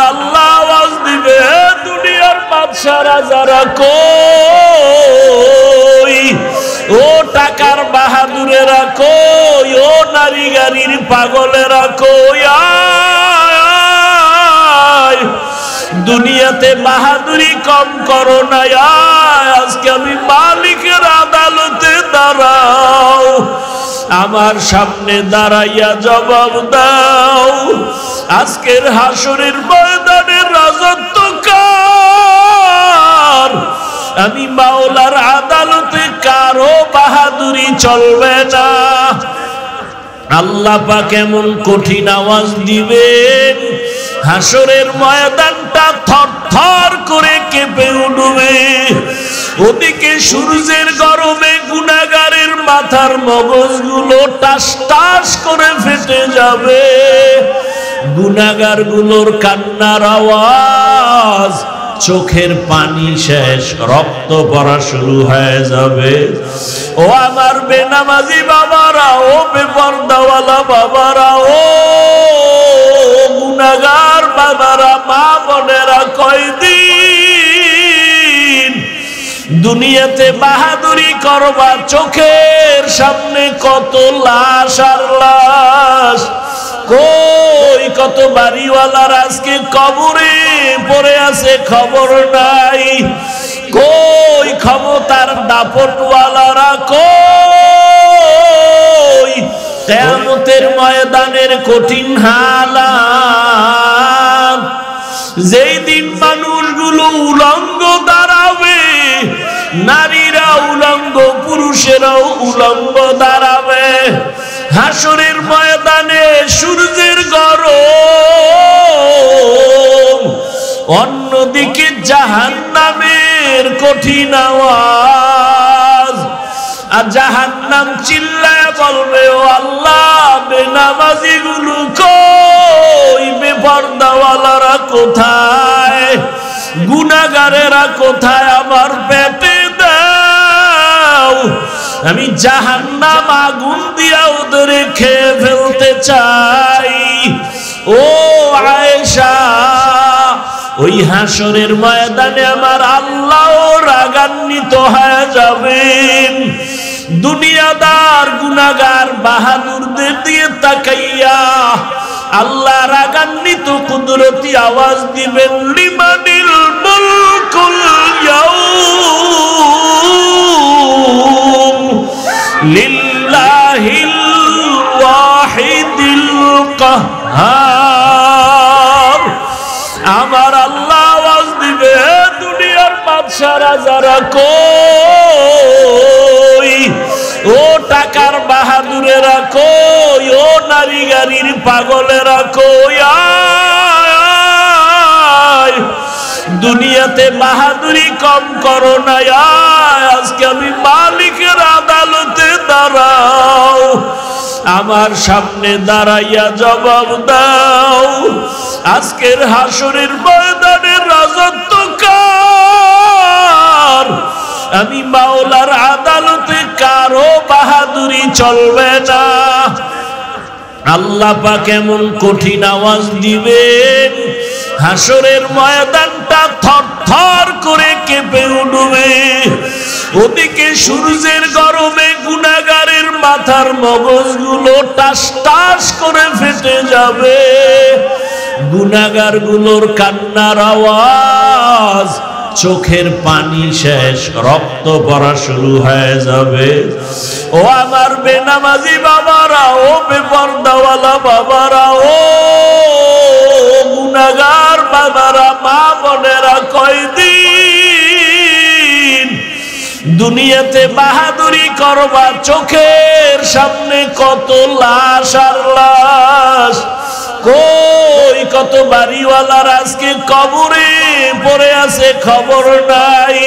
আল্লাহ আওয়াজ দিবে, দুনিয়ার বাদশারা যারা কই, ও টাকার বাহাদুরেরা কই, ও নারী গাড়ির পাগলেরা কই, দুনিয়াতে বাহাদুরি কম করো না, আজকে আমি মালিকের আদালতে দাঁড়াও, আমার সামনে দাঁড়াইয়া জবাব দাও, আজকের হাসরের ময়দানের রাজত্ব কার? আমি মাওলার আদালতে কারো বাহাদুরি চলবে না। আল্লাহ পাক এমন কঠিন আওয়াজ দিবেন, হাসরের ময়দানটা থরথর করে কেঁপে উঠবে। ওদিকে সূর্যের গরমে গুনাহগারের মাথার মগজগুলো টাস টাস করে ফেটে যাবে, গুনাহগারগুলোর কান্নার আওয়াজ, চোখের পানি শেষ, রক্ত পড়া শুরু হয়ে যাবে। ও আমার বেনামাজি বাবারা, ও বেপরদাওয়ালা বাবারা, ও গুনাহগার বাবারা, মা বোনেরা, কয়দিন দুনিয়াতে বাহাদুরি করবা? চোখের সামনে কত লাশ আর লাশ, কই কত বাড়িওয়ালার আজকে কবরে পড়ে আছে, খবর নাই। কই ক্ষমতার দাপটওয়ালারা, কই কিয়ামতের ময়দানের কঠিন হালাত, যেই দিন মানুষগুলো উলঙ্গ দাঁড়াবে, নারীরা উলঙ্গ, পুরুষেরাও উলঙ্গ দাঁড়াবে হাসরের ময়দানে। সূর্যের গরম, অন্যদিকে জাহান্নামের কঠিন আওয়াজ, আর জাহান্নাম চিল্লায় বলবে, ও আল্লাহ, বেনামাজি গুলো কই, বেপরদাওয়ালারা কোথায়, গুনাহগারেরা কোথায়, আমার পেটে দাও, আমি জাহান্নাম আগুন দিয়া ওদের খেয়ে ফেলতে চাই। ও আয়েশা, ওই হাসরের ময়দানে আমার আল্লাহ রাগান্বিত হয়ে যাবেন। দুনিয়াদার গুনাহগার বাহাদুরদের দিয়ে তাকাইয়া আল্লাহ রাগান্বিত কুদরতি আওয়াজ দিবেন, লিমানিল মুলকুল ইয়াউম লিল্লাহিল ওয়াহিদিল কাহ্হার। আমার আল্লাহ আওয়াজ দিবে, দুনিয়ার বাদশারা যারা কই, ও টাকার বাহাদুরেরা কই, ও নারী গাড়ির পাগলেরা কই, দুনিয়াতে বাহাদুরি কম করো না, আজকে আমি মালিকের আদালতে দাঁড়াও, আমার সামনে দাঁড়াইয়া জবাব দাও, আজকের হাসরের ময়দানের রাজত্ব কার? আমি মাওলার আদালতে কারো বাহাদুরি চলবে না। আল্লাহ পাক এমন কঠিন আওয়াজ দিবেন, হাসরের ময়দানটা থরথর করে কেঁপে উঠবে। ওদিকে সূর্যের গরমে গুনাহগারের মাথার মগজগুলো টাস টাস করে ফেটে যাবে, গুনাহগারগুলোর কান্নার আওয়াজ, চোখের পানি শেষ, রক্ত পড়া শুরু হয়ে যাবে। ও আমার বেনামাজি বাবারা, ও বেপরদাওয়ালা বাবারা, ও গুনাহগার বাবারা, মা বোনেরা, কয়দিন দুনিয়াতে বাহাদুরি করবা? চোখের সামনে কত লাশ আর লাশ, কই কত বাড়িওয়ালার আজকে কবরে পড়ে আছে, খবর নাই।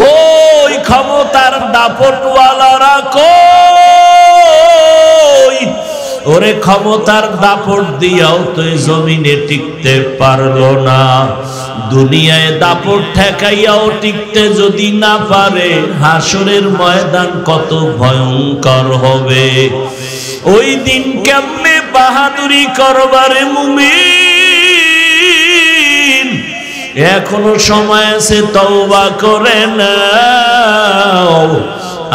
কই ক্ষমতার দাপটওয়ালারা, কই, ওরে ক্ষমতার দাপট দিয়াও তো জমিনে টিকতে পারলো না, দুনিয়ায় দাপট ঠেকাইয়াও টিকতে যদি না পারে, হাসরের ময়দান কত ভয়ঙ্কর হবে। ওই দিন কেমনে বাহাদুরি করবারে মুমিন? এখনো সময় আছে, তওবা করে নাও।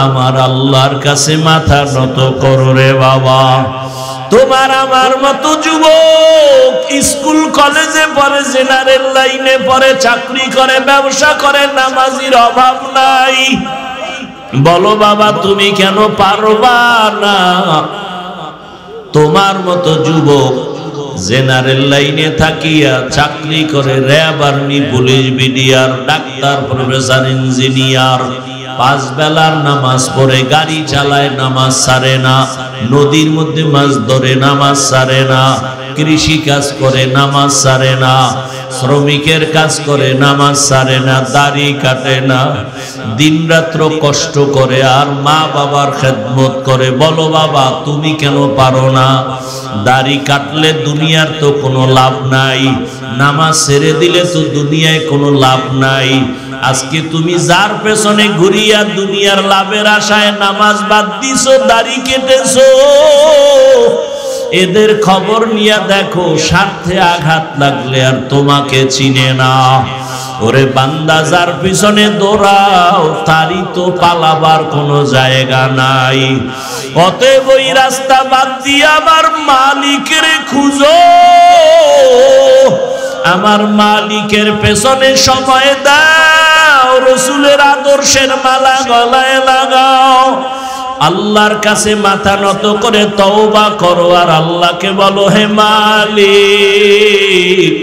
আমার আল্লাহর কাছে মাথা নত করো রে বাবা। তোমার আমার মতো যুবক স্কুল কলেজে পড়ে, জেনারেল লাইনে পড়ে, চাকরি করে, ব্যবসা করে, নামাজির অভাব নাই। বলো বাবা তুমি কেন পারবা না? তোমার মতো যুবক জেনারেল লাইনে থাকিয়া চাকরি করে, RAB, army, police, BDR, doctor, professor, engineer, 5 বেলার নামাজ পড়ে, গাড়ি চালায়, নামাজ ছাড়ে না, নদীর মধ্যে মাছ ধরে, নামাজ ছাড়ে না, কৃষি কাজ করে, নামাজ ছাড়ে না, শ্রমিকের কাজ করে, নামাজ ছাড়ে না, দাড়ি কাটে না, দিনরাত্র কষ্ট করে, আর মা বাবার খেদমত করে। বলো বাবা তুমি কেন পারো না? দাড়ি কাটলে দুনিয়ার তো কোনো লাভ নাই, নামাজ ছেড়ে দিলে তো দুনিয়ায় কোনো লাভ নাই। আজকে তুমি যার পেছনে ঘুরিয়া দুনিয়ার লাভের আশায় নামাজ বাদ দিছো, দাড়ি কেটেছো, এদের খবর নিয়ে দেখো, স্বার্থে আঘাত লাগলে আর তোমাকে চিনে না। ওরে বান্দা, যার পিছনে দৌড়াও তারই তো পালাবার কোনো জায়গা নাই। অতএব ওই রাস্তা বাদ দিয়ে আমার মালিকের খুঁজো, আমার মালিকের পেছনে সময় দাও, রসুলের আদর্শের মালা গলায় লাগাও, আল্লাহর কাছে মাথা নত করে তওবা করো, আর আল্লাহকে বলো হে মালিক,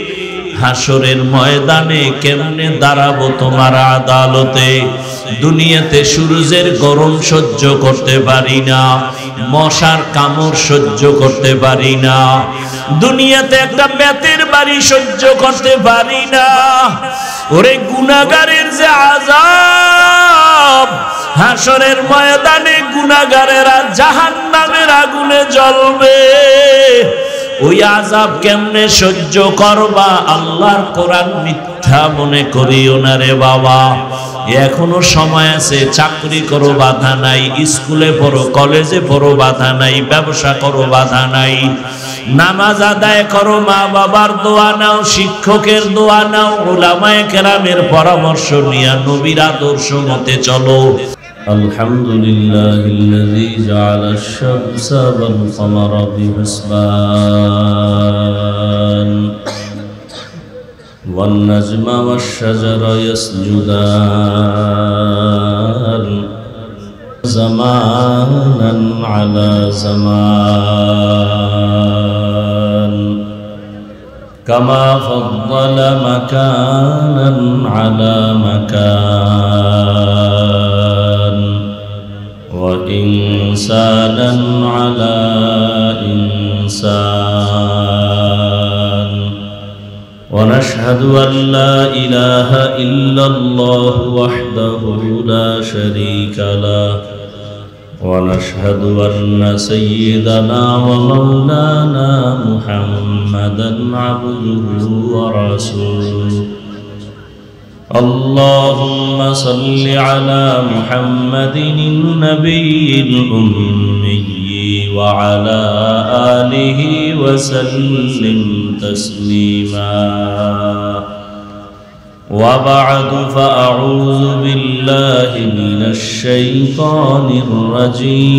হাসরের ময়দানে কেমনে দাঁড়াবো তোমার আদালতে? দুনিয়াতে সূর্যের গরম সহ্য করতে পারি না, মশার কামড় সহ্য করতে পারি না, দুনিয়াতে একটা বেতের বাড়ি সহ্য করতে পারি না। ওরে গুনাহগারের যে আযাব, হাসরের ময়দানে গুনাহগারেরা জাহান্নামের আগুনে জ্বলবে, ওই আযাব কেমনে সহ্য করবা? আল্লাহর কোরআন মিথ্যা মনে করিও না রে বাবা। এখনো সময় আছে, চাকরি করো বাধা নাই, স্কুলে পড়ো, কলেজে পড়ো বাধা নাই, ব্যবসা করো বাধা নাই, নামাজ আদায় করো, মা বাবার দোয়া নাও, শিক্ষকের দোয়া নাও, উলামায়ে কেরামের পরামর্শ নিয়ে নবীর আদর্শ মতে চলো। আলহামদুলিল্লাহিল্লাযী জাআলাশ শামসা ওয়াল কমারা বিহিসবান ওয়ান নাজমা ওয়াশ শাজারা ইয়াসজুদান জামানান আলা জামান কামা ফাদ্দালা মাকানান আলা মাকান ওয়া ইনসানান আলা ইনসান ওয়া নাশহাদু আন লা ইলাহা ইল্লাল্লাহ ওয়াহদাহু লা শারীকা লাহু ونشهد أن سيدنا ومولانا محمدا عبده ورسوله اللهم صل على محمد النبي الأمي وعلى آله وسلم تسليما وبعد فأعوذ بالله من الشيطان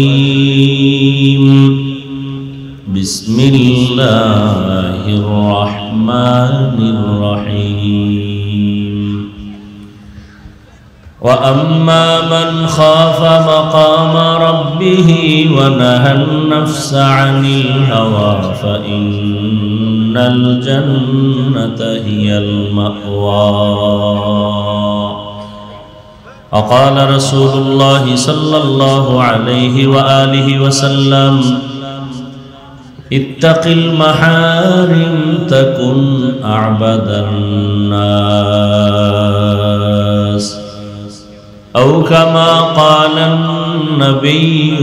الرجيم بسم الله الرحمن الرحيم وأما من خاف مقام ربه ونهى النفس عن الهوى فإن الجنة هي المأوى وقال رسول الله صلى الله عليه وآله وسلم اتق المحارم تكن أعبد الناس أو كما قال النبي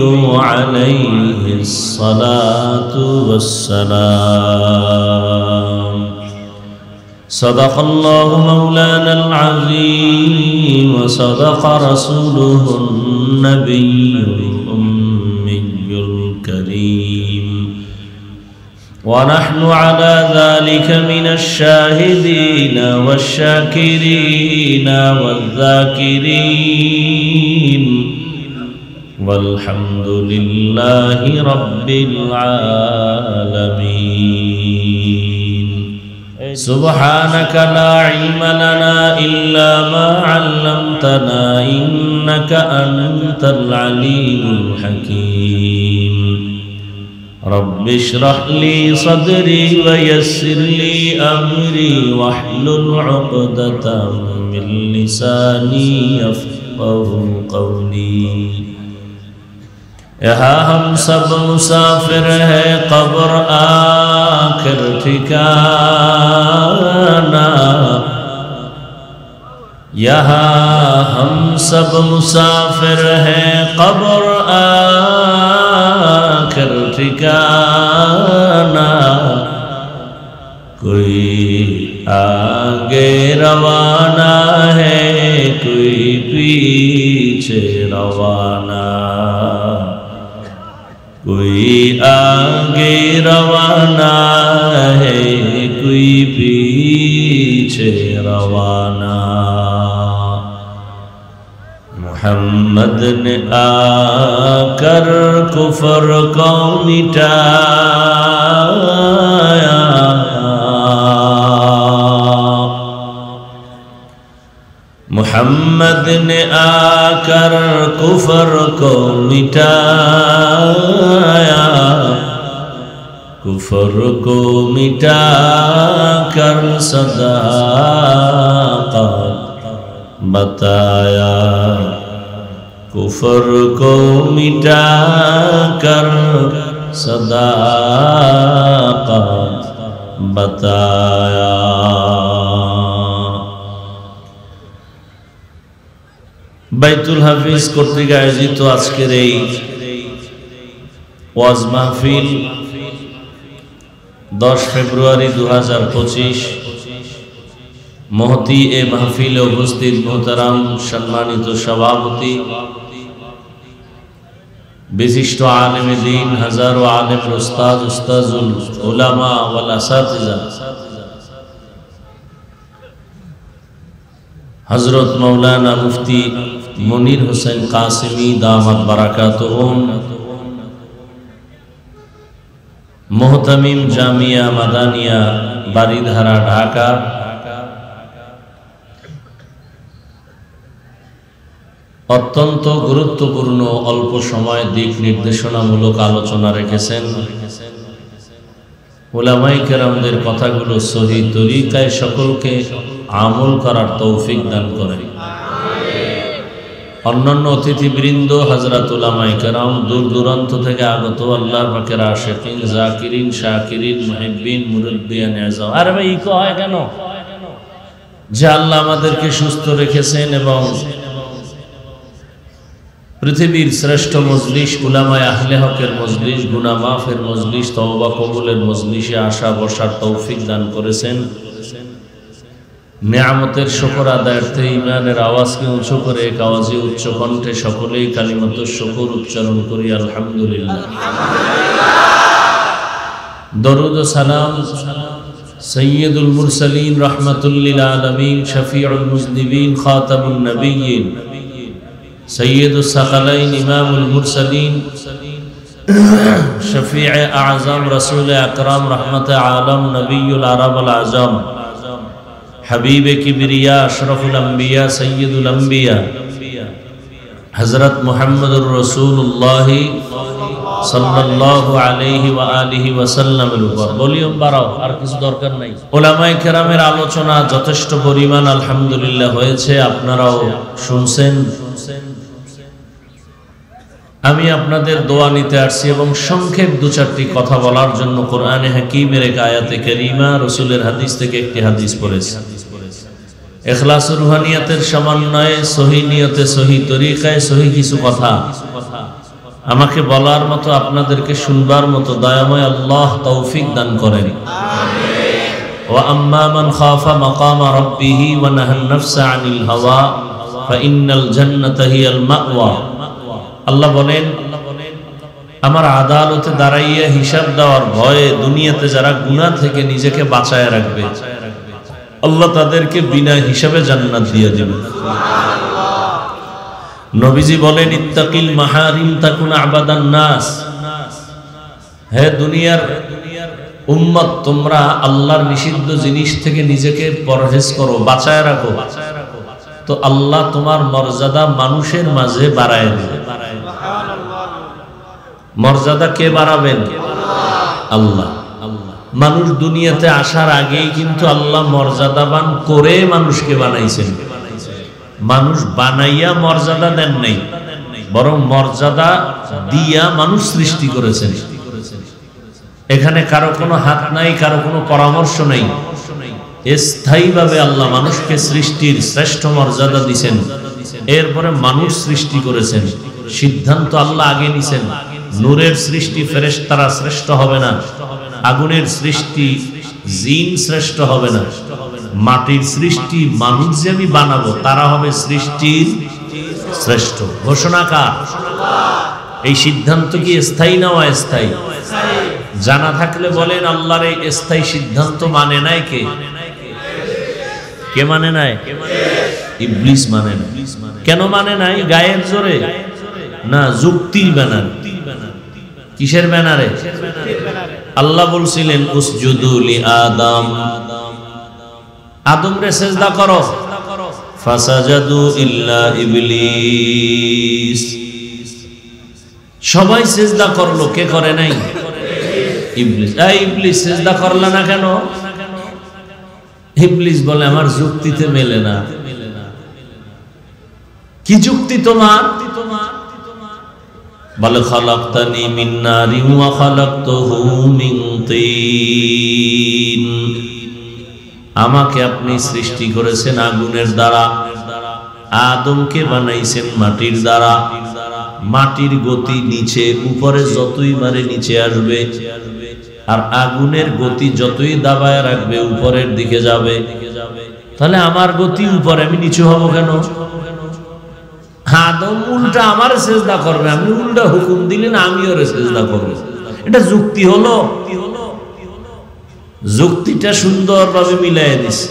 عليه الصلاة والسلام صدق الله مولانا العظيم وصدق رسوله النبي الأمي الكريم ونحن على ذلك من الشاهدين والشاكرين والذاكرين والحمد لله رب العالمين سبحانك لا علم لنا إلا ما علمتنا إنك أنت العليم الحكيم رب اشرح لي صدري ويسر لي أمري واحلل عقدة من لساني يفقه قولي यहाँ हम सब मुसाफिर है कब्र आखिर ठिकाना यहाँ हम सब मुसाफिर हैं कब्र आखिर ठिकाना कोई आगे रवाना है कोई पीछे रवाना कोई आगे रवाना है कोई पीछे रवाना मोहम्मद ने आकर कुफर को मिटाया मोहम्मद ने आकर कुफर को मिटाया कुफर को मिटाकर सदाकत बताया कुफर को मिटाकर सदाकत बताया বাইতুল হাফিজ কর্তৃক আয়োজিত আজকের এই ওয়াজ মাহফিল 10 ফেব্রুয়ারি 2025 মহতি এ মাহফিলে উপস্থিত মোহতারাম সম্মানিত সভাপতি বিশিষ্ট আলেম দ্বীন হাজারো আলেম উস্তাদ উস্তাজুল উলামা ওয়াল আসাতিজা हजरत मौलाना मुफ्ती मुनीर हुसैन कासिमी दामत बरकातुहुम मोहतमिम जामिया मदानिया बारीधारा ढाका अत्यंत गुरुत्वपूर्ण अल्प समय दिक निर्देशनामूलक आलोचना रेखेছেন उलामाए केरामদের কথাগুলো সহি তরিকায় সকলকে আমল করার তৌফিক দান করেন অন্যান্য অতিথিবৃন্দ হযরত উলামায়ে কেরাম দূর দূরান্ত থেকে আগত আল্লাহর পাকের আশিকিন জাকিরিন শাকিরিন মুহিব্বিন মুরব্বিয়ান আযম আরে ভাই ইকো হয় কেন যে আল্লাহ আমাদেরকে সুস্থ রেখেছেন এবং পৃথিবীর শ্রেষ্ঠ মজলিস উলামায়ে আহলে হকের মজলিস গুনাহ মাফের মজলিস তওবা কবুলের মজলিসে আসা বসার তৌফিক দান করেছেন নেয়ামতের শুকর আদায়ার্থে ঈমানের আওয়াজকে উঁচু করে এক আওয়াজে উচ্চ কণ্ঠে সকলেই কালিমাতুশ শুকর উচ্চারণ করি আলহামদুলিল্লাহ দরুদ ও সালাম সাইয়্যিদুল মুরসালিন রাহমাতুল লিল আলামিন শফিউল মুজনিবিন খাতামুন নবিয়্যিন সৈয়দুস সাকালাইন ইমামুল মুরসালিন শফিউ আযম রাসূল আকরাম রহমতে আলম নবিয়ুল আরব আল আযম হাবিবে কিবরিয়া আশরাফুল আম্বিয়া সৈয়দুল আম্বিয়া হযরত মুহাম্মদুর রাসূলুল্লাহ সাল্লাল্লাহু আলাইহি ওয়া আলিহি ওয়াসাল্লামের উপর ভলিউম বাড়াও আর কিছু দরকার নাই উলামায়ে কেরামের আলোচনা যথেষ্ট পরিমাণ আলহামদুলিল্লাহ হয়েছে আপনারাও শুনছেন আমি আপনাদের দোয়া নিতে আসছি এবং সংক্ষেপ দু চারটি কথা বলার জন্য কোরআনে হাকিমের এক আয়াতে কারীমা রাসূলের হাদিস থেকে একটি হাদিস পড়েছি ইখলাস ও রুহানিয়াতের সমন্বয়ে সহি নিয়তে সহি তরিকায় সহি কিছু কথা আমাকে বলার মতো আপনাদেরকে শুনবার মতো দয়াময় আল্লাহ তৌফিক দান করেন আমিন ওয়া আম্মা মান খাফা মাকামা রাব্বিহি ওয়া নাহান নাফসা আনিল হাওয়া ফা ইন্নাল জান্নাতা হিয়াল মাওয়া আল্লাহ বলেন আমার আদালতে দাঁড়াইয়া হিসাব দেওয়ার ভয়ে দুনিয়াতে যারা গুনাহ থেকে নিজেকে বাঁচায় রাখবে, আল্লাহ তাদেরকে বিনা হিসাবে জান্নাত দিয়ে দিবেন। নবীজি বলেন, ইত্তাকিল মাহারিম তাকুন আবাদান নাস। হে দুনিয়ার উম্মত, তোমরা আল্লাহর নিষিদ্ধ জিনিস থেকে নিজেকে পরহেজ করো, বাঁচায় রাখো, তো আল্লাহ তোমার মর্যাদা মানুষের মাঝে বাড়ায় দেবে। মর্যাদা কে বাড়াবেন? আল্লাহ। মানুষ দুনিয়াতে আসার আগেই কিন্তু আল্লাহ মর্যাদাবান করে মানুষকে বানাইছেন। মানুষ বানাইয়া মর্যাদা দেন নাই, বরং মর্যাদা দিয়া মানুষ সৃষ্টি করেছেন। এখানে কারো কোনো হাত নাই, কারো কোনো পরামর্শ নাই। স্থায়ীভাবে আল্লাহ মানুষকে সৃষ্টির শ্রেষ্ঠ মর্যাদা দিয়েছেন, এরপরে মানুষ সৃষ্টি করেছেন। সিদ্ধান্ত আল্লাহ আগে নিছেন। নূরের সৃষ্টি ফেরেশতারা শ্রেষ্ঠ হবে না, আগুনের সৃষ্টি জিন শ্রেষ্ঠ হবে না, মাটির সৃষ্টি মানুষ যে আমি বানাবো তারা হবে সৃষ্টির শ্রেষ্ঠ। ঘোষণা কার? এই সিদ্ধান্ত কি স্থায়ী না অস্থায়ী? জানা থাকলে বলেন, আল্লাহর এই স্থায়ী সিদ্ধান্ত মানে নাই কে? কে মানে নাই? ইবলিস মানে না। কেন মানে নাই? গায়ের জোরে না, যুক্তির ব্যানারে। কিসের ব্যানারে? আল্লাহ বলছিলেন, উসজুদু লি আদম, আদমরে সিজদা করো, ফাসাজাদু ইল্লা ইবলিস। সবাই সিজদা করলো, কে করে নাই? ইবলিস। এই ইবলিস সিজদা করলা না কেন? ইবলিস বলে, আমার যুক্তিতে মেলে না। কি যুক্তি তোমার? বলে, খালাকতানি মিন নারিন ওয়া খালাকতুহু মিন তিন। আমাকে আপনি সৃষ্টি করেছেন আগুনের দ্বারা, আদমকে বানাইছেন মাটির দ্বারা। মাটির গতি নিচে, উপরে যতই মারে নিচে আসবে, আর আগুনের গতি যতই দাবায় রাখবে উপরের দিকে যাবে। তাহলে আমার গতি উপরে, আমি নিচু হব কেন? আদম উল্টা আমার সিজদা করবে, আমি উল্টা হুকুম দিলেন আমি ওর সিজদা করব। এটা যুক্তি হলো? যুক্তিটা সুন্দরভাবে মিলাই দিছে,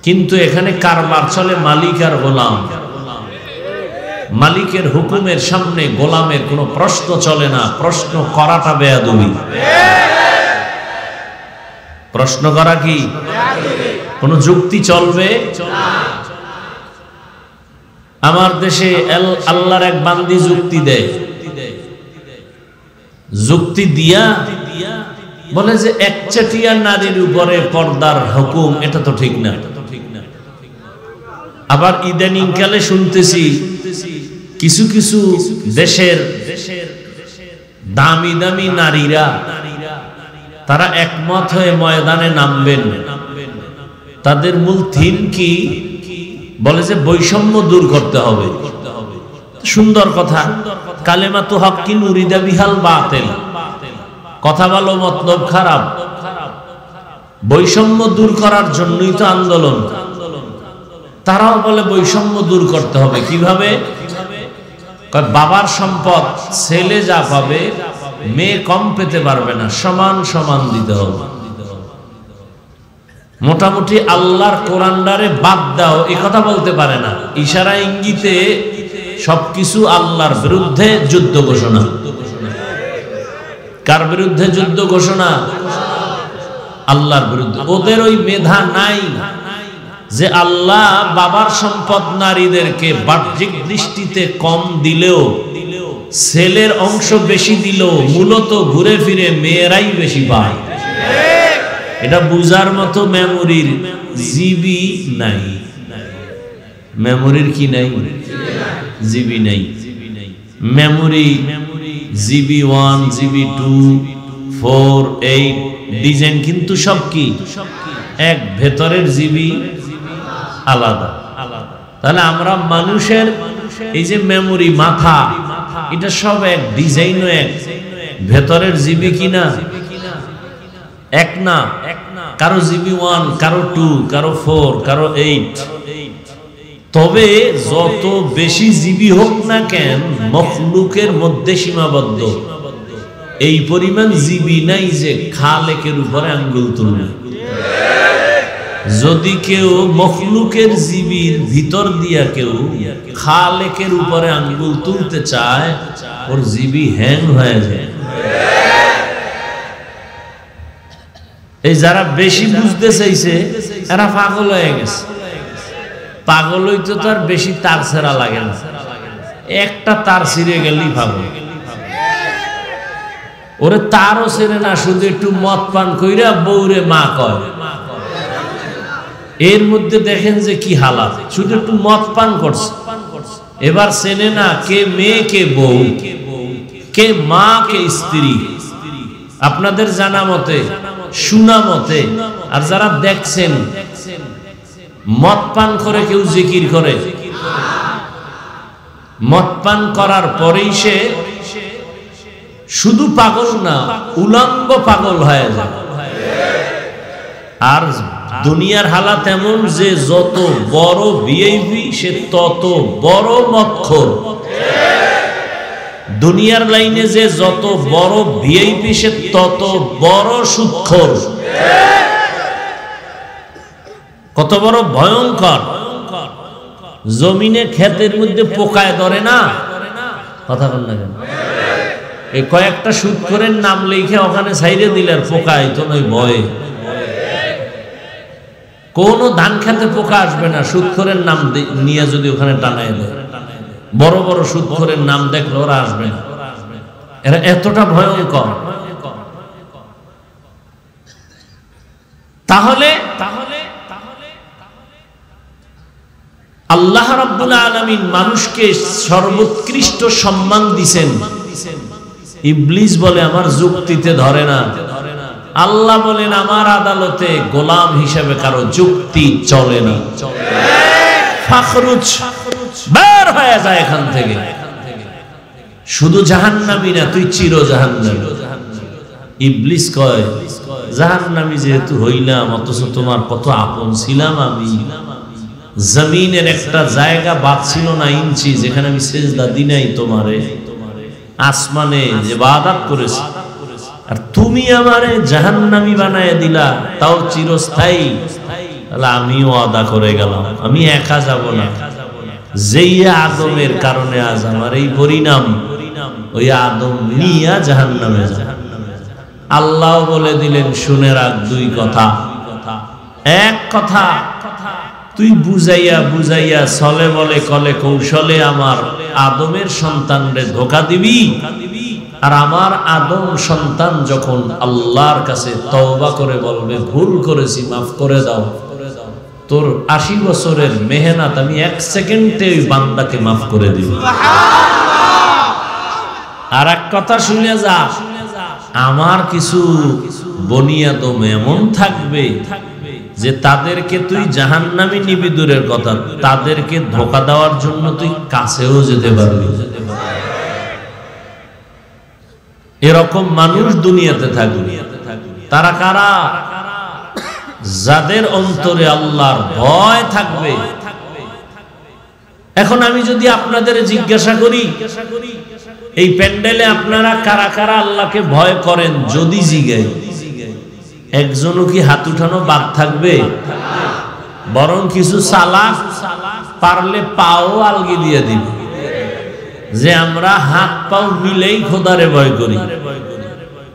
কিন্তু এখানে কারবার চলে মালিক আর গোলাম। মালিকের হুকুমের সামনে গোলামের কোনো প্রশ্ন চলে না। প্রশ্ন করাটা বেয়াদবি। প্রশ্ন করা কি কোনো যুক্তি চলবে? আমার দেশে আল্লাহর এক বান্দি যুক্তি দেয়, যুক্তি দিয়া বলে যে একচেটিয়া নারীর উপরে পর্দার হুকুম, এটা তো ঠিক না। আবার ইদানিং কালে শুনতেছি কিছু কিছু দেশের দামি দামি নারীরা তারা একমত হয়ে ময়দানে নামবেন। তাদের মূল থিম কি? বলে যে বৈষম্য দূর করতে হবে। সুন্দর কথা, কালেমাতু হাক্কিন উরিদা বিহাল বাতিল। কথা বলো, মতলব খারাপ। বৈষম্য দূর করার জন্যই তো আন্দোলন। তারাও বলে বৈষম্য দূর করতে হবে। কিভাবে? বাবার সম্পদ ছেলে যা পাবে মেয়ে কম পেতে পারবে না, সমান সমান দিতে হবে। মোটামুটি আল্লাহর কোরআনটারে বাদ দাও এই কথা বলতে পারে না। ইশারা ইঙ্গিতে সবকিছু আল্লাহর বিরুদ্ধে যুদ্ধ ঘোষণা। কার বিরুদ্ধে যুদ্ধ ঘোষণা? আল্লাহর বিরুদ্ধে। ওদের ওই মেধা নাই যে আল্লাহ বাবার সম্পদ নারীদেরকে বাহ্যিক দৃষ্টিতে কম দিলেও ছেলের অংশ বেশি দিলেও মূলত ঘুরে ফিরে মেয়েরাই বেশি পায়। এটা বুঝার মতো মেমোরির জিবি নাই। মেমোরির কি নাই? জিবি নাই। মেমোরি জিবি 1, জিবি 2, 4, 8 ডিজাইন কিন্তু সব কি এক, ভেতরের জিবি আলাদা। তাহলে আমরা মানুষের এই যে মেমোরি মাথা, এটা সব এক, ডিজাইনও এক, ভেতরের জিবি কিনা এক না। কারো জিবি 1, কারো 2, কারো 4, কারো 8। তবে যত বেশি জীবী হোক না কেন মখলুকের মধ্যে সীমাবদ্ধ। এই পরিমাণ জীবী নাই যে খালেকের উপরে আঙ্গুল তুলবে। যদি কেউ মখলুকের জীবীর ভিতর দিয়া কেউ খালেকের উপরে আঙ্গুল তুলতে চায়, ওর জীবী হ্যাং হয়ে যায়। এই যারা বেশি বুঝতে চাইছে এরা পাগল হয়ে গেছে। পাগল হইতে তো আর বেশি তার ছেঁড়া লাগে না, একটা তার ছিঁড়ে গেলেই পাগল। ওরে তারও ছেড়ে না, শুধু একটু মদ পান কইরা বউরে মা কয়। এর মধ্যে দেখেন যে কি হালাত, শুধু একটু মদ পান করছে, এবার চেনে না কে মেয়ে কে বউ, কে মা কে স্ত্রী। আপনাদের জানা মতে শোনা মতে আর যারা দেখছেন, মদ পান করে কেউ জিকির করে, মদ পান করার পরেই সে শুধু পাগল না, উলঙ্গ পাগল হয়ে যায়। আর দুনিয়ার হালাত এমন যে যত বড় ভিআইপি সে তত বড় মদখোর। দুনিয়ার লাইনে যে যত বড় ভিআইপি সে তত বড় সুদখোর। কত বড় ভয়ঙ্কর। জমিনে ক্ষেতের মধ্যে পোকায় ধরে না, কথা বল না কেন? এই কয়েকটা সুদখোরের নাম লিখে ওখানে ছাইরে দিলে আর পোকায় তো নয় ভয়ে। কোন ধান খেতে পোকা আসবে না সুদখোরের নাম নিয়ে যদি ওখানে টানায় দেয়। বড় বড় সুদখোরের নাম দেখলে ওরা আসবে না, এরা এতটা ভয়ঙ্কর। তাহলে আল্লাহ রাব্বুল আলামিন মানুষকে সর্বোৎকৃষ্ট সম্মান দিবেন। ইবলিস বলে আমার যুক্তিতে ধরে না। আল্লাহ বলেন আমার আদালতে গোলাম হিসেবে কারো যুক্তি চলে না। ফাখরুজ, বের হয়ে যায় এখান থেকে। শুধু জাহান্নামী না, তুই চির জাহান্নামী। ইবলিস কয় জাহান্নামী যেহেতু হইলাম, অথচ তোমার কত আপন ছিলাম আমি। জমিনের একটা জায়গা বাদ ছিল না ইঞ্চি যেখানে আমি সেজদা দিই নাই তোমারে। আসমানে যে ইবাদত করেছি, আর তুমি আমারে জাহান্নামী বানায় দিলা, তাও চিরস্থায়ী। তাহলে আমিও আদা করে গেলাম, আমি একা যাব না। যেই আদমের কারণে আজ আমার এই পরিণাম, ওই আদম নিয়া জাহান্নামে যায়। আল্লাহ বলে দিলেন শুনে রাখ দুই কথা। এক কথা, তুই বুঝাইয়া বুঝাইয়া ছলে বলে কলে কৌশলে আমার আদমের সন্তানরে ধোঁকা দিবি, আর আমার আদম সন্তান যখন আল্লাহর কাছে তওবা করে বলবে ভুল করেছি মাফ করে দাও, তোর 80 বছরের মেহনত আমি 1 সেকেন্ডে ওই বান্দাকে মাফ করে দিব। আর এক কথা শুনে যা, আমার কিছু বনি আদম এমন থাকবে যে তাদেরকে তুই জাহান্নামী নিবি দূরের কথা, তাদেরকে ধোঁকা দেওয়ার জন্য তুই কাছেও যেতে পারবি। এরকম মানুষ দুনিয়াতে থাকবে। তারা কারা? যাদের অন্তরে আল্লাহর ভয় থাকবে। এখন আমি যদি আপনাদের জিজ্ঞাসা করি, এই প্যান্ডেলে আপনারা কারা কারা আল্লাহকে ভয় করেন, যদি জিজ্ঞাই, একজনও কি হাত উঠানো বাদ থাকবে? বরং কিছু চালাক পারলে পাও আলগি দিয়ে দিবে যে আমরা হাত পাও মিলেই খোদারে ভয় করি।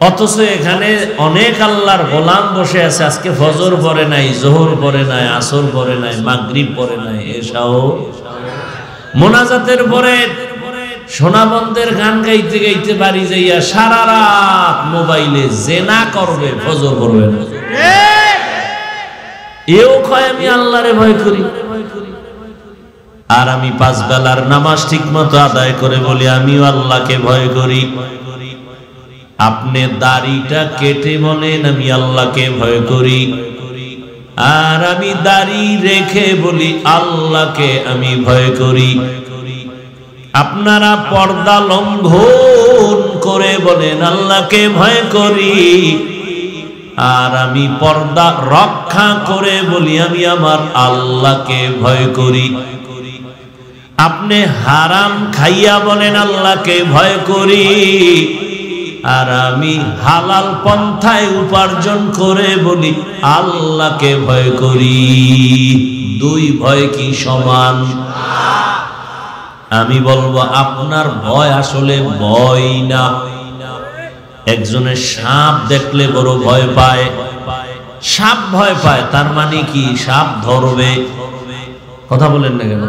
অথচ এখানে অনেক আল্লাহর গোলাম বসে আছে, আজকে ফজর পড়ে নাই, জোহর পড়ে নাই, আসর পড়ে নাই, মাগরিব পড়ে নাই, এশাও মোনাজাতের পরে সোনাবন্দের গান গাইতে গাইতে বাড়ি যাইয়া সারা রাত মোবাইলে জেনা করবে, ফজর পড়বে না। এও কয় আমি আল্লাহরে ভয় করি। আর আমি 5 বেলার নামাজ ঠিক মতো আদায় করে বলি আমিও আল্লাহকে ভয় করি। আপনি দাড়িটা কেটে বলেন আমি আল্লাহকে ভয় করি, আর আমি দাড়ি রেখে বলি আল্লাহকে আমি ভয় করি। আপনারা পর্দা লঙ্ঘন করে বলেন আল্লাহকে ভয় করি, আর আমি পর্দা রক্ষা করে বলি আমি আমার আল্লাহকে ভয় করি। আপনি হারাম খাইয়া বলেন আল্লাহকে ভয় করি, আর আমি হালাল পন্থায় উপার্জন করে বলি আল্লাহকে ভয় করি। দুই ভয় কি সমান? আমি বলবো আপনার ভয় আসলে ভয় না। একজনের সাপ দেখলে বড় ভয় পায়, সাপ ভয় পায়, তার মানে কি সাপ ধরবে? কথা বলেন না কেন?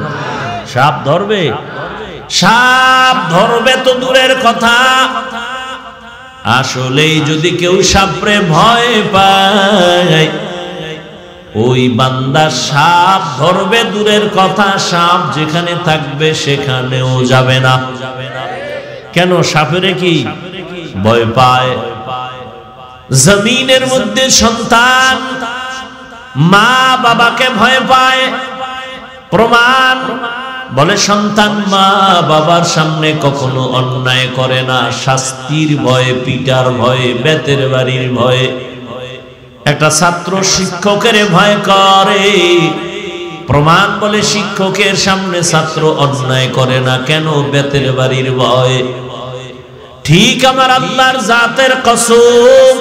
সাপ ধরবে? সাপ ধরবে তো দূরের কথা, আসলেই যদি কেউ সাপরে ভয় পায়, ওই বান্দা সাপ ধরবে দূরের কথা, সাপ যেখানে থাকবে সেখানেও যাবে না। কেন? সাপেরে কি ভয় পায়। জমিনের মধ্যে সন্তান মা বাবাকে ভয় পায়, প্রমাণ বলে সন্তান মা বাবার সামনে কখনো অন্যায় করে না, শাস্তির ভয়ে, পিটার ভয়ে, বেতের বাড়ির ভয়ে। একটা ছাত্র শিক্ষকের ভয় করে, প্রমাণ বলে শিক্ষকের সামনে ছাত্র অন্যায় করে না, কেন? বেতের বাড়ির ভয়। ঠিক আমার আল্লাহর জাতের কসম,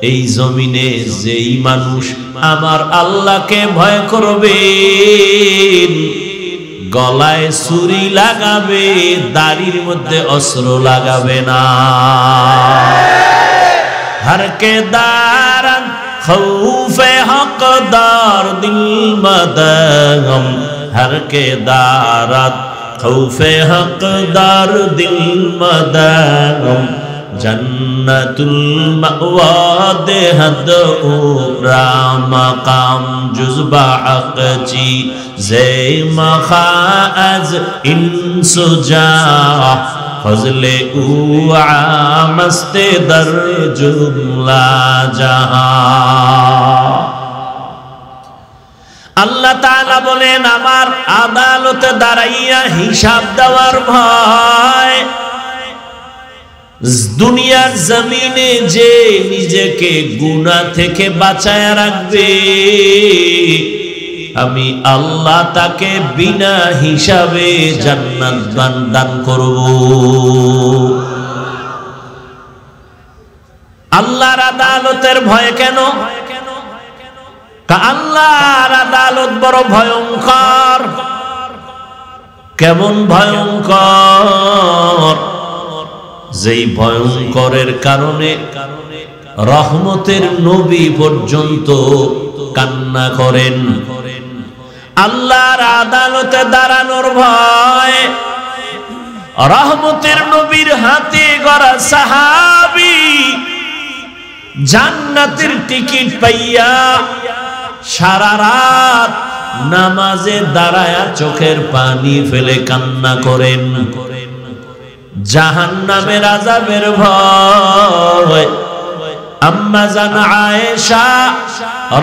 এই জমিনে যেই মানুষ আমার আল্লাহকে ভয় করবে, গলায় ছুরি লাগাবে, দাড়ির মধ্যে অস্ত্র লাগাবে না। হরকে দারান খৌফে হকদার দিল মদগম, হরকে দারাত খৌফে হকদার দিল মদগম, জন্নতুল মাওয়া দেহদ উরা মাকাম জুজবা হক চি জে মখা আজ ইনসুজা ফজলে উ আমস্তে দর জুমলা জাহান। আল্লাহ তাআলা বলেন আমার আদালতে দাঁড়াইয়া হিসাব দেওয়ার ভয়। দুনিয়ার জমিনে যে নিজেকে গুনাহ থেকে বাঁচায় রাখবে, আমি আল্লাহ তাকে বিনা হিসাবে জান্নাত দান করব। আল্লাহর আদালতের ভয় কেন? আল্লাহর আদালত বড় ভয়ঙ্কর। কেমন ভয়ঙ্কর? যেই ভয়ঙ্করের কারণে রহমতের নবী পর্যন্ত কান্না করেন। আল্লাহর আদালতে দাঁড়ানোর ভয়। রহমতের নবীর হাতে গড়া সাহাবী জান্নাতের টিকিট পাইয়া সারা রাত নামাজে দাঁড়ায়া চোখের পানি ফেলে কান্না করেন। জাহান্নামের আযাবের ভয়। আম্মা জান আয়েশা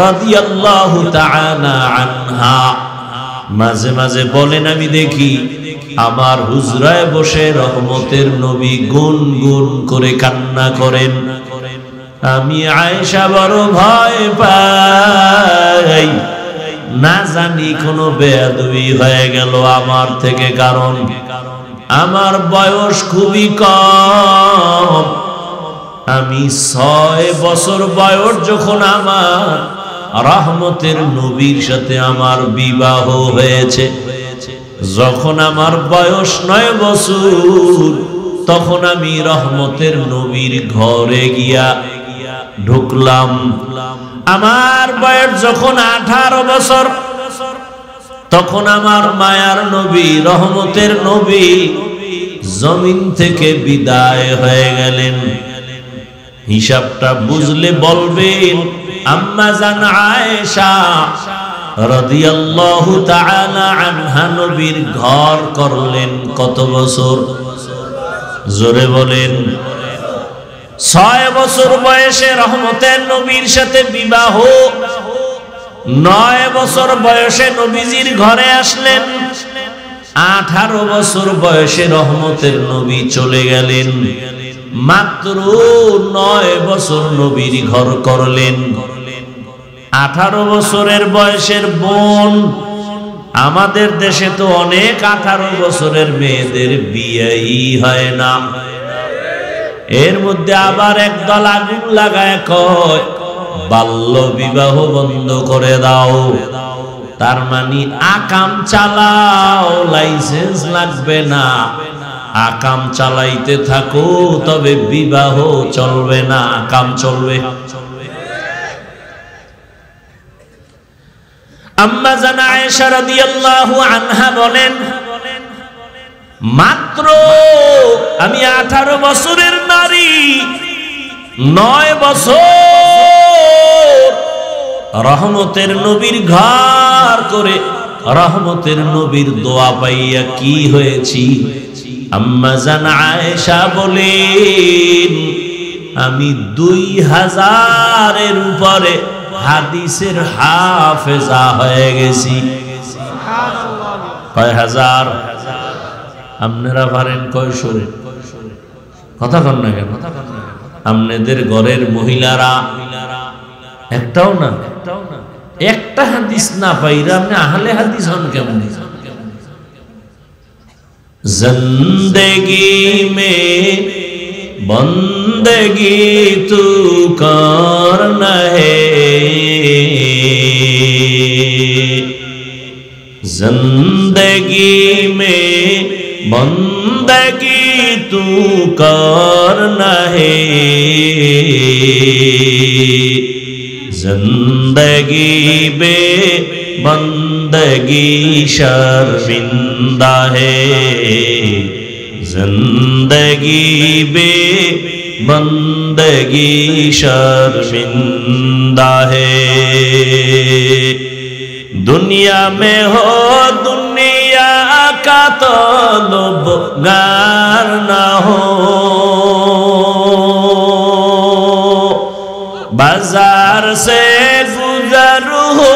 রাদিয়াল্লাহু তাআলা আনহা মাঝে মাঝে বলেন, আমি দেখি আমার হুজরায় বসে রহমতের নবী গুনগুন করে কান্না করেন। আমি আয়েশা বড় ভয় পাই, না জানি কোনো বেয়াদবি হয়ে গেল আমার থেকে, কারণ আমার বয়স খুবই কম। আমি 6 বছর বয়স যখন আমার রহমতের নবীর সাথে আমার বিবাহ হয়েছে, যখন আমার বয়স 9 বছর তখন আমি রহমতের নবীর ঘরে গিয়া ঢুকলাম। আমার বয়স যখন 18 বছর তখন আমার মায়ার নবী রহমতের নবী জমিন থেকে বিদায় হয়ে গেলেন। হিসাবটা বুঝলে বলবেন, আম্মা জান আয়েশা রাদিয়াল্লাহু তাআলা আনহা নবীর ঘর করলেন কত বছর? জোরে বলেন। 6 বছর বয়সে রহমতের নবীর সাথে বিবাহ, 9 বছর বয়সে নবীজির ঘরে আসলেন, 18 বছর বয়সে রহমতের নবী চলে গেলেন। মাত্র 9 বছর নবীর ঘর করলেন। 18 বছরের বয়সের বোন আমাদের দেশে তো অনেক 18 বছরের মেয়েদের বিয়েই হয় না। এর মধ্যে আবার একদল আগুন লাগায় কয় বাল্য বিবাহ বন্ধ করে দাও। তার মানে আকাম চালাও, লাইসেন্স লাগবে না, আকাম চালাইতে থাকো, তবে বিবাহ চলবে না, আকাম চলবে। আম্মা জান আয়েশা রাদিয়াল্লাহু আনহা বলেন, মাত্র আমি 18 বছরের নারী, 9 বছর রহমতের নবীর ঘর করে রহমতের নবীর দোয়া পাইয়া কি হয়েছি। আম্মা জান আয়েশা বলেন, আমি 2000-এর উপরে হাদিসের হাফেজা হয়ে গেছি। কয় হাজার? আপনারা পারেন কয়শোরে? কথা কন না কেন? আপনাদের ঘরের মহিলারা একটাও না, একটা হাদিস না পাইরা আপনি আহলে হাদিস হন কেমন? জিন্দেগি মে বন্দেগি তু করনা হে, जिंदगी में बंदगी तू करना है, जिंदगी में बंदगी शर्मिंदा है, जिंदगी में बंदगी शर्मिंदा है। दुनिया में हो दुनिया का तलबगार ना हो, बाजार से गुजर हो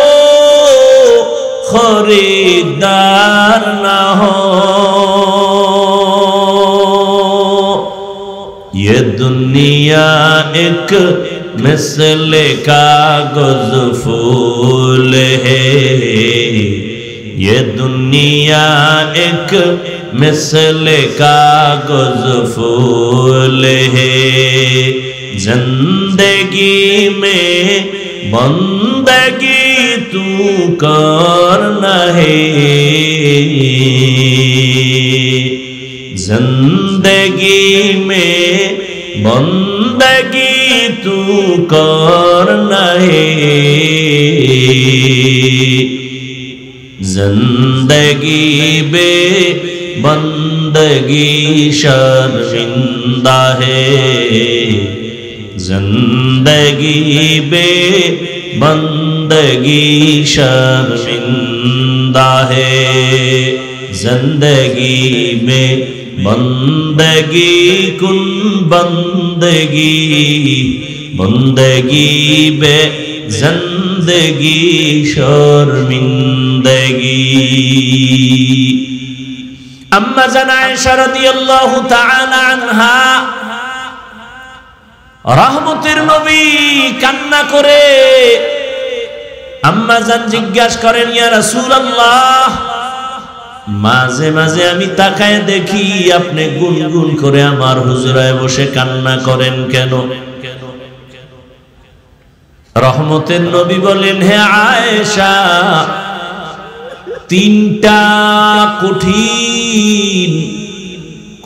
खरीदार ना हो, ये दुनिया एक मिसले कागज फूल है, ये दुनिया एक मिसले कागज फूल है, जिंदगी में बंदगी तू करना है, जिंदगी में बंदगी तू करना है, जिंदगी बे बंदगी शर्मिंदा है, जिंदगी बे बंदगी शर्मिंदा है, जिंदगी में बंदगी कुन बंदगी, बंदगी बे जिंदगी शर्मिंदगी। अम्मा जान आयशा रादियाल्लाहु ताआला आनहा रहमतेर नबी कान्ना करे আম্মা জান জিজ্ঞাসা করেন, ইয়া রাসূলুল্লাহ, মাঝে মাঝে আমি তাকায় দেখি আপনি গুনগুন করে আমার হুজরায় বসে কান্না করেন কেন? রহমতের নবী বলেন, হে আয়েশা, 3টা কঠিন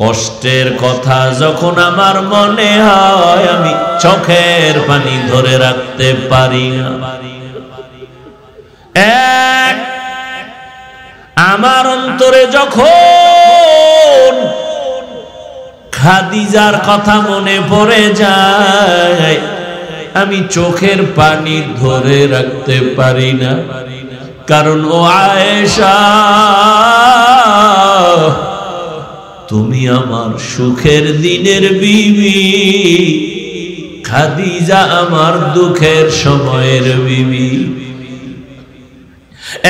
কষ্টের কথা যখন আমার মনে হয় আমি চোখের পানি ধরে রাখতে পারি না। এক, আমার অন্তরে যখন খাদিজার কথা মনে পড়ে যায় আমি চোখের পানি ধরে রাখতে পারি না, কারণ ও আয়েশা, তুমি আমার সুখের দিনের বিবি, খাদিজা আমার দুঃখের সময়ের বিবি।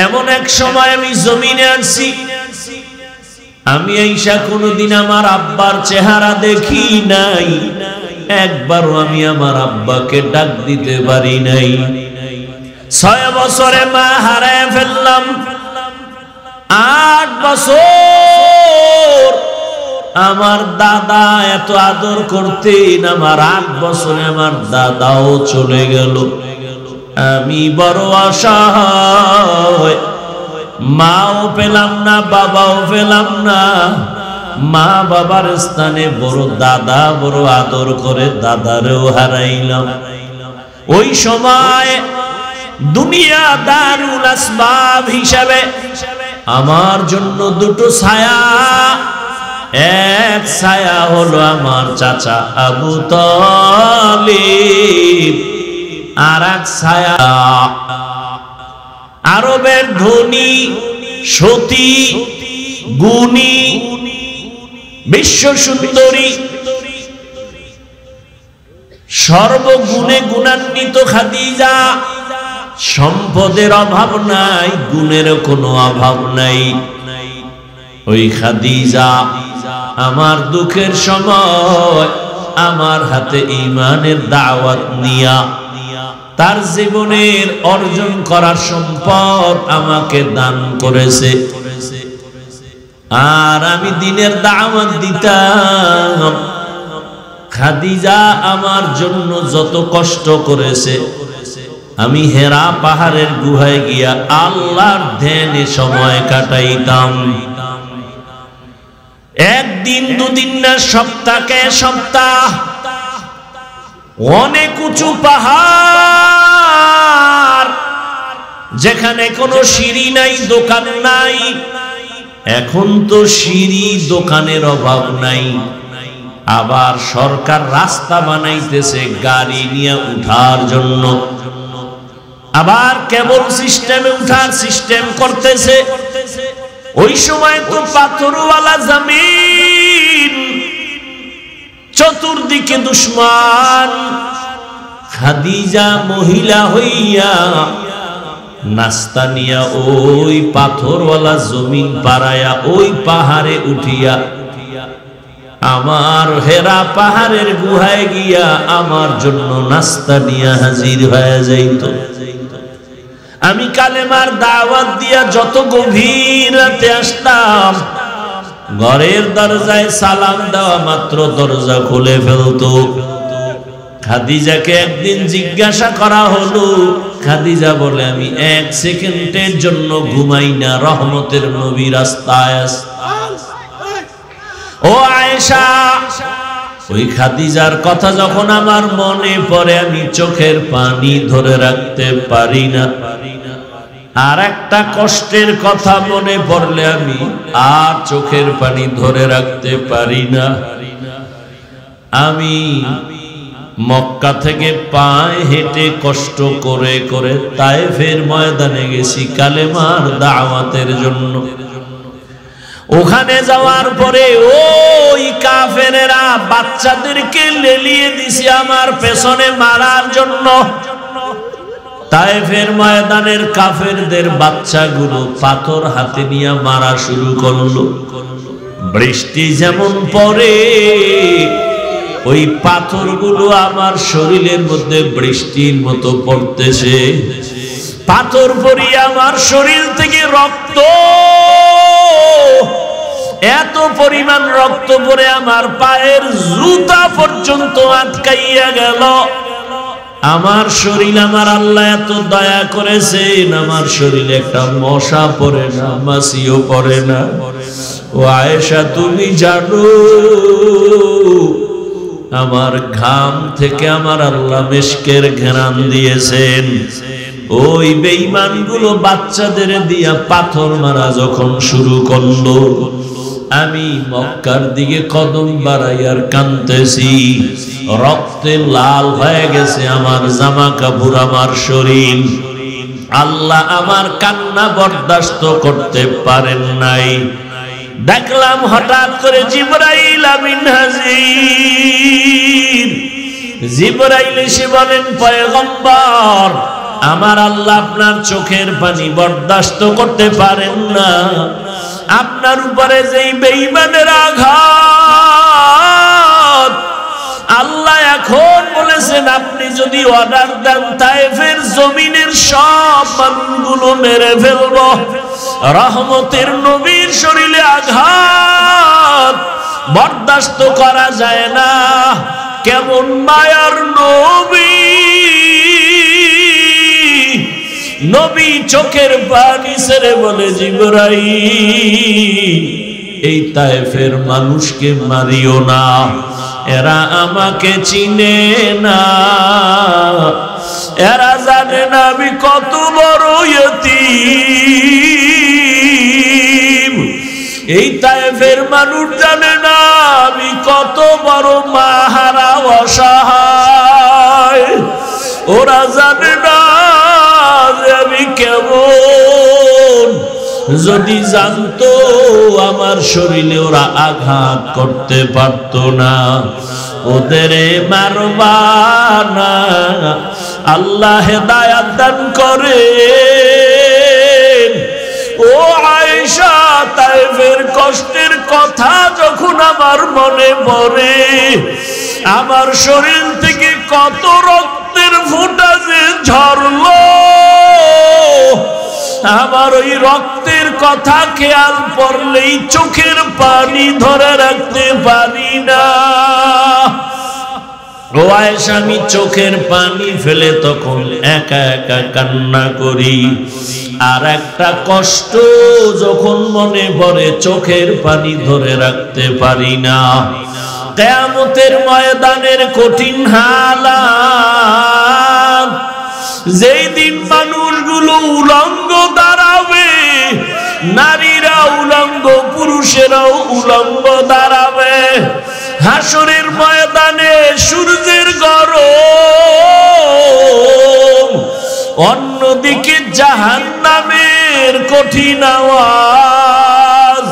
এমন এক সময় আমি জমিনে আছি, আমি আয়েশা কোনদিন আমার আব্বার চেহারা দেখি নাই, একবারও আমি আমার আব্বাকে ডাক দিতে পারি নাই। 6 বছরে মা হারায় ফেললাম, বছর আমার দাদা এত আদর করতেন, আমার 8 বছরে আমার দাদাও চলে গেল। আমি বড় অসহায়, মাও পেলাম না, বাবাও পেলাম না। মা বাবার স্থানে বড় দাদা বড় আদর করে, দাদারেও হারাইলাম। ওই সময় দুনিয়া দারুল আসবাব হিসাবে আমার জন্য দুটো ছায়া, এক ছায়া হলো আমার চাচা আবু তালিব, আর এক ছায়া আরবের ধনী সতী গুণী বিশ্ব সুন্দরী সর্বগুণে গুণান্বিত খাদিজা। সম্পদের অভাব নাই, গুণের কোনো অভাব নাই। ওই খাদিজা আমার দুঃখের সময় আমার হাতে ঈমানের দাওয়াত নিয়া তার জীবনের অর্জন করার সম্পদ আমাকে দান করেছে। আর আমি দিনের দাওয়াত দিতাম। খাদিজা আমার জন্য যত কষ্ট করেছে, আমি হেরা পাহাড়ের গুহায় গিয়া আল্লাহর ধ্যানে সময় কাটাইতাম। একদিন দুদিন না, সপ্তাহে সপ্তাহ। অনেক উঁচু পাহাড়, যেখানে কোনো সিঁড়ি নাই, দোকান নাই। এখন তো সিঁড়ি দোকানের অভাব নাই, আবার সরকার রাস্তা বানাইতেছে গাড়ি নিয়ে উঠার জন্য, আবার কেবল সিস্টেমে উঠার সিস্টেম করতেছে। ওই সময় তো পাথরওয়ালা জমিন, চতুর্দিকে দুশ্মন। খাদিজা মহিলা হইয়া নাস্তা নিয়া ওই পাথরওয়ালা জমিন পাড়ায়া ওই পাহাড়ে উঠিয়া আমার হেরা পাহাড়ের গুহায় গিয়া আমার জন্য নাস্তা নিয়া হাজির হয়ে যাইত। আমি কালেমার দাওয়াত দিয়া যত গভীর রাতে আসতাম, ঘরের দরজায় সালাম দেওয়া মাত্র দরজা খুলে ফেলতো। খাদিজাকে একদিন জিজ্ঞাসা করা হলো, খাদিজা বলে আমি 1 সেকেন্ডের জন্য ঘুমাই না, রহমতের নবী রাস্তায় আসে। ও আয়েশা, ওই খাদিজার কথা যখন আমার মনে পড়ে, আমি চোখের পানি ধরে রাখতে পারি না। আর একটা কষ্টের কথা মনে পড়লে আমি আর চোখের পানি ধরে রাখতে পারি না। আমি মক্কা থেকে পায়ে হেঁটে কষ্ট করে করে তায়েফের ময়দানে গেছি কালেমার দাওয়াতের জন্য। ওখানে যাওয়ার পরে ওই কাফেরেরা বাচ্চাদেরকে লেলিয়ে দিছে আমার পেছনে মারার জন্য। তায়েফের ময়দানের কাফেরদের বাচ্চাগুলো পাথর হাতে নিয়ে মারা শুরু করলো। বৃষ্টি যেমন পড়ে, ওই পাথরগুলো আমার শরীরের মধ্যে বৃষ্টির মতো পড়তেছে। পাথর পড়িয়ে আমার শরীর থেকে রক্ত, এত পরিমাণ রক্ত পড়ে আমার পায়ের জুতা পর্যন্ত আটকাইয়া গেল। আমার শরীর, আমার আল্লাহ এত দয়া করেছেন, আমার শরীরে একটা মশা পড়ে না, মাছিও পড়ে না। ও আয়েশা, তুমি জানো আমার ঘাম থেকে আমার আল্লাহ মেশকের ঘেরান দিয়েছেন। ওই বেঈমানগুলো বাচ্চাদের দিয়া পাথর মারা যখন শুরু করলো, আমি মক্কার দিকে কদম বাড়াইয়ার কাঁদতেছি। রক্তে লাল হয়ে গেছে আমার জামা কাপড়, আমার শরীর। আল্লাহ আমার কান্না বরদাস্ত করতে পারেন নাই। দেখলাম হঠাৎ করে জিবরাইল আমিন হাজির। জিবরাইল এসে বলেন, পয়গম্বর, আমার আল্লাহ আপনার চোখের পানি বরদাস্ত করতে পারেন না। আপনার উপরে যেই বেঈমানের আঘাত, আল্লাহ এখন বলেছেন আপনি যদি অর্ডার দেন তায়েফের জমিনের সব মানুষগুলো মেরে ফেলবো। রহমতের নবীর শরীরে আঘাত বরদাস্ত করা যায় না। কেমন মায়ার নবী, নবী চোখের পানি ছেড়ে বলে জিবরাইল এই তায়েফের মানুষকে মারিও না, এরা আমাকে চিনে না, এরা জানে না আমি কত বড় ইয়তীম। এই তায়েফের মানুষ জানে না আমি কত বড় মাহারা অসহায়, ওরা জানে না যে আমি কেমন। যদি জানতো আমার শরীরে ওরা আঘাত করতে পারত না, ওদের মারবা না। আল্লাহ হেদায়াত দান করে। ও আয়েশা, তায়েফের কষ্টের কথা যখন আমার মনে পড়ে, আমার শরীর থেকে কত রক্তের ফোঁটা যে ঝরলো, আমার ওই রক্তের কথা খেয়াল পড়লেই চোখের পানি ধরে রাখতে পারি না। ও আয়েশা, আমি চোখের পানি ফেলে তখন একা একা কান্না করি, আর একটা কষ্ট যখন মনে পড়ে চোখের পানি ধরে রাখতে পারি না। কিয়ামতের ময়দানের কঠিন হালাত, যেই দিন মানুষগুলো উলঙ্গ দাঁড়াবে, নারীরা উলঙ্গ, পুরুষেরাও উলঙ্গ দাঁড়াবে। হাসরের ময়দানে সূর্যের গরম, অন্যদিকে জাহান্নামের কঠিন আওয়াজ।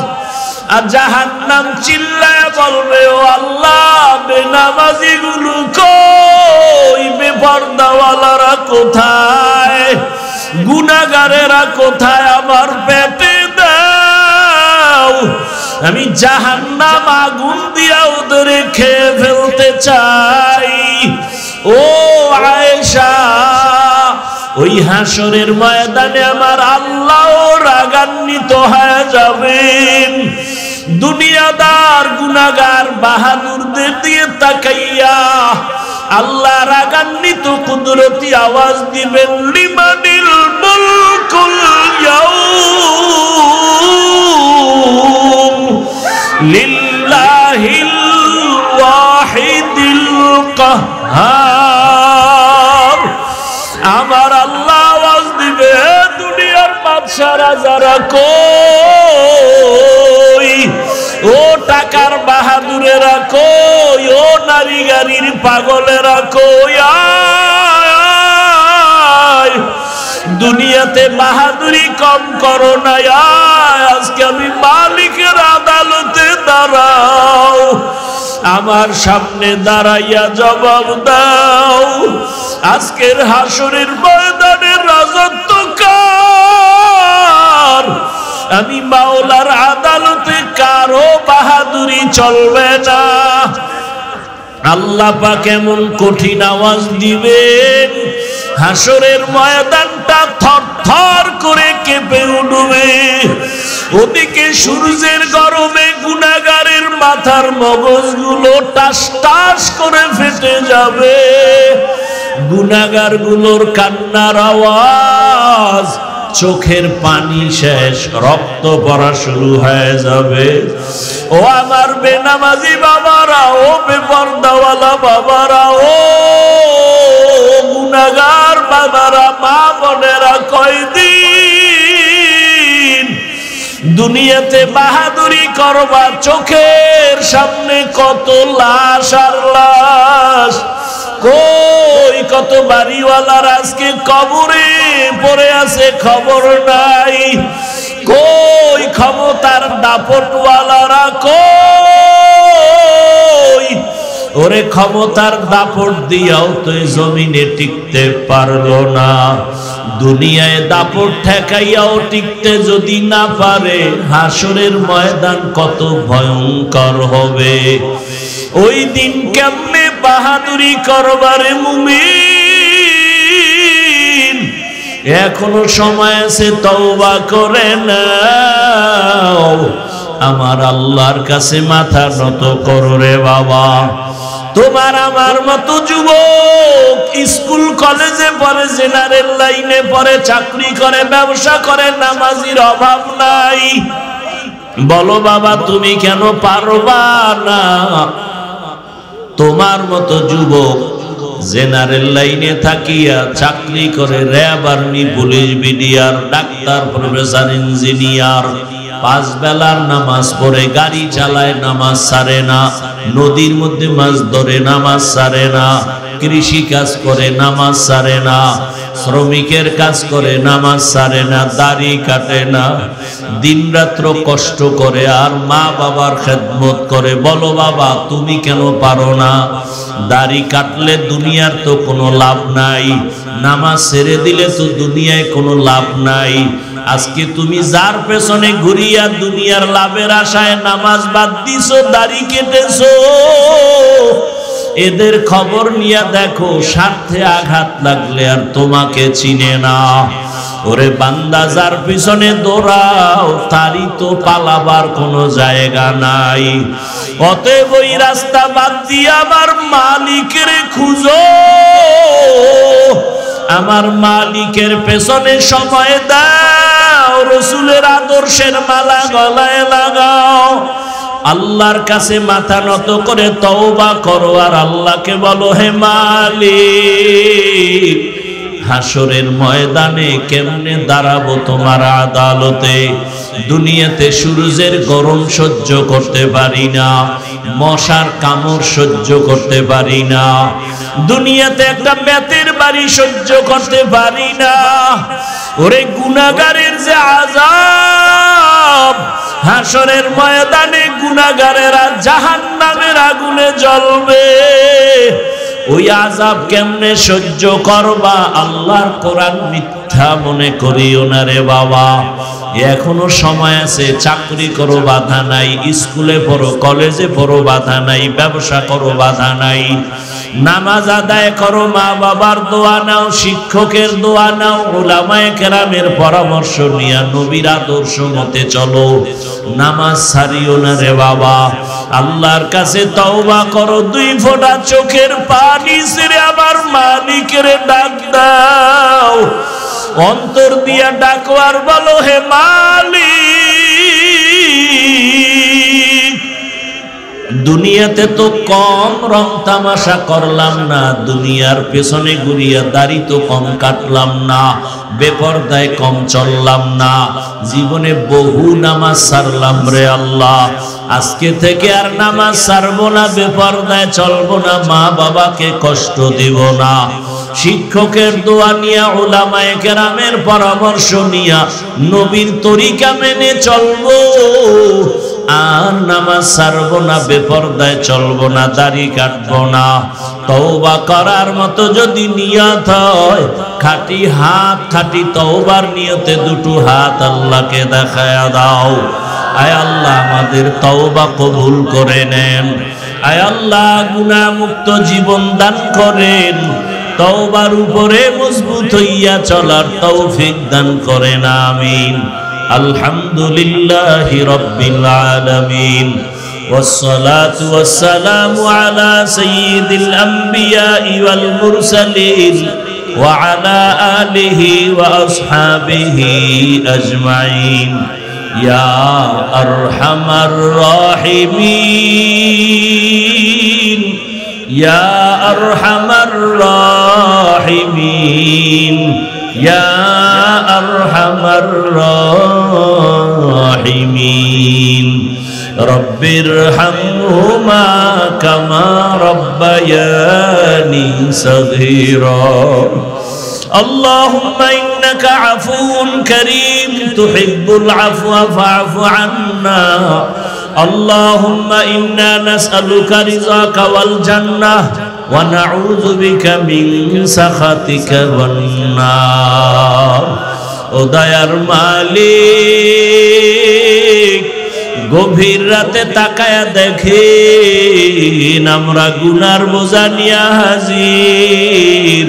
আর জাহান্নাম চিল্লায় বলবে, ও আল্লাহ, বেনামাজি গুলো কই, বেপরদাওয়ালারা কোথায়, গুনাহগারেরা কোথায়, আমার পেটে দাও, আমি জাহান্নাম আগুন দিয়া ওদের খেয়ে ফেলতে চাই। ও আয়েশা, ওই হাসরের ময়দানে আমার আল্লাহ রাগান্বিত হয়ে যাবেন। দুনিয়াদার গুনাহগার বাহাদুরদের দিয়ে তাকাইয়া আল্লাহ রাগান্বিত কুদরতি আওয়াজ দিবেন, লিমানিল মুলকুল ইয়াউম লিল্লাহিল ওয়াহিদিল কাহ্হার। আমার আল্লাহ আওয়াজ দিবে, দুনিয়ার বাদশারা যারা কই, ও টাকার বাহাদুরেরা কই, ও নারী গাড়ির পাগলেরা কই, দুনিয়াতে বাহাদুরি কম করো না, আজকে আমি মালিকের আদালতে দাঁড়াও, আমার সামনে দাঁড়াইয়া জবাব দাও, আজকের হাসরের ময়দানের রাজত্ব কার, আমি মাওলার আদালতে কারো বাহাদুরি চলবে না। আল্লাহ পাক এমন কঠিন আওয়াজ দিবেন, হাসরের ময়দানটা থরথর করে কেঁপে উঠবে। ওদিকে সূর্যের গরমে গুনাহগারের মাথার মগজগুলো টাস টাস করে ফেটে যাবে, গুনাহগার গুলোর কান্নার আওয়াজ, চোখের পানি শেষ, রক্ত পড়া শুরু হয়ে যাবে। ও আমার বেনামাজি বাবারা, ও বেপরদাওয়ালা বাবারা, ও গুনাহগার বাবারা, মা বোনেরা, কয়দিন দুনিয়াতে বাহাদুরি করবা, চোখের সামনে কত লাশ আর লাশ, কই কত বাড়িওয়ালার আজকে কবরে পড়ে আছে, খবর নাই, কই ক্ষমতার দাপটওয়ালারা কই, ওরে ক্ষমতার দাপট দিয়াও তো জমিনে টিকতে পারলো না, দুনিয়ায় দাপট ঠেকাইয়াও টিকতে যদি না পারে, হাসরের ময়দান কত ভয়ঙ্কর হবে। ওই দিন কেমনে বাহাদুরি করবারে মুমিন, এখনো সময় আছে, তওবা করে নাও। আমার আল্লাহর কাছে মাথা নত করো রে বাবা। তোমার আমার মতো যুবক স্কুল কলেজে পড়ে, জেনারেল লাইনে পড়ে, চাকরি করে, ব্যবসা করে, নামাজির অভাব নাই। বলো বাবা তুমি কেন পারবা না? তোমার মতো যুবক জেনারেল লাইনে থাকিয়া চাকরি করে, RAB, army, police, BDR, doctor, professor, engineer, 5 বেলার নামাজ পড়ে, গাড়ি চালায়, নামাজ ছাড়ে না, নদীর মধ্যে মাছ ধরে, নামাজ ছাড়ে না, কৃষি কাজ করে, নামাজ ছাড়ে না, শ্রমিকের কাজ করে, নামাজ ছাড়ে না, দাড়ি কাটে না, দিন রাত্র কষ্ট করে, আর মা বাবার খেদমত করে। বলো বাবা তুমি কেন পারো না? দাড়ি কাটলে দুনিয়ার তো কোনো লাভ নাই, নামাজ ছেড়ে দিলে তো দুনিয়ায় কোনো লাভ নাই। আজকে তুমি যার পেছনে ঘুরিয়া দুনিয়ার লাভের আশায় নামাজ বাদ দিছো, দাড়ি কেটেছো, এদের খবর নিয়ে দেখো, স্বার্থে আঘাত লাগলে আর তোমাকে চিনে না। ওরে বান্দা, যার পিছনে দৌড়াও তারই তো পালাবার কোনো জায়গা নাই। অতএব ওই রাস্তা বাদ দিয়ে আমার মালিকের খুঁজো, আমার মালিকের পেছনে সময় দাও, রসুলের আদর্শের মালা গলায় লাগাও, আল্লাহর কাছে মাথা নত করে তওবা করো, আর আল্লাহকে বলো হে মালিক, হাসরের ময়দানে কেমনে দাঁড়াবো তোমার আদালতে? দুনিয়াতে সূর্যের গরম সহ্য করতে পারি না, মশার কামড় সহ্য করতে পারি না, দুনিয়াতে একটা বেতের বাড়ি সহ্য করতে পারি না। ওরে গুনাহগারের যে আযাব, হাসরের ময়দানে গুনাহগারেরা জাহান্নামের আগুনে জ্বলবে, ওই আযাব কেমনে সহ্য করবা? আল্লাহর কোরআন মিথ্যা মনে করিও না রে বাবা। এখনো সময় আছে, চাকরি করো বাধা নাই, স্কুলে পড়ো, কলেজে পড়ো বাধা নাই, ব্যবসা করো বাধা নাই, নামাজ আদায় করো, মা বাবার দোয়া নাও, শিক্ষকের দোয়া নাও, উলামায়ে কেরামের পরামর্শ নিয়া নবীর আদর্শ মতে চলো, নামাজ ছাড়িও না রে বাবা। আল্লাহর কাছে তওবা করো, 2 ফোঁটা চোখের পানি ছেড়ে আমার মালিকের ডাক দাও, অন্তর দিয়া ডাকো আর বলো হে মালিক, দুনিয়াতে তো কম রং তামাশা করলাম না, দুনিয়ার পেছনে ঘুরিয়া দাড়ি তো কম কাটলাম না, বেপরদায় কম চললাম না, জীবনে বহু নামাজ ছাড়লাম রে আল্লাহ। আজকে থেকে আর নামাজ ছাড়বো না, বেপরদায় চলবো না, মা বাবাকে কষ্ট দিব না, শিক্ষকের দোয়া নিয়া, উলামায়ে কেরামের পরামর্শ নিয়া নবীর তরিকা মেনে চলবো, আর নামাজ ছাড়বো না, বেপরদায় চলবো না, দাড়ি কাটবো না। তওবা করার মতো যদি নিয়ত হয়, খাঁটি হাত, খাঁটি তওবার নিয়তে 2টো হাত আল্লাহকে দেখায়া দাও। আয় আল্লাহ আমাদের তওবা কবুল করে নেন, আয় আল্লাহ গুনাহ মুক্ত জীবন দান করেন, তওবার উপরে মজবুত হইয়া চলার তৌফিক দান করেন, আমিন। আলহামদুলিল্লাহি রাব্বিল আলামিন, ওয়াসসালাতু ওয়াসসালামু আলা সাইয়্যিদিল আমবিয়াই ওয়াল মুরসালিন ওয়া আলা আলিহি ওয়া আসহাবিহি আজমাইন। ইয়া আরহামার রাহিমিন, ইয়া আরহামার রাহিমিন, ইয়া আরহামার রাহিমিন। রব্বিরহামহুমা কামা রব্বায়ানি সগীরা। اللهم إنك عفو كريم تحب العفو فاعف عنا. اللهم إنا نسألك رضاك والجنة ونعوذ بك من سخطك والنار. ও দয়ার মালিক, গভীর রাতে তাকায়া দেখেন আমরা গুনার বোঝা নিয়ে হাজির।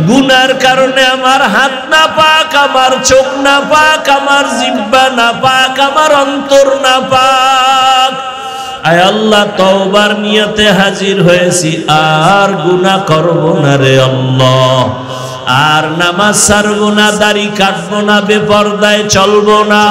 গুনার কারণে আমার হাত না পাক, আমার চোখ না পাক, আমার জিহ্বা না পাক, আমার অন্তর না পাক। আয় আল্লাহ, তওবার নিয়তে হাজির হয়েছি, আর গুনাহ করব না রে আল্লাহ, আর নামাজ ছাড়বো না, দাড়ি কাটবো না, বেপরদায় চলবো না।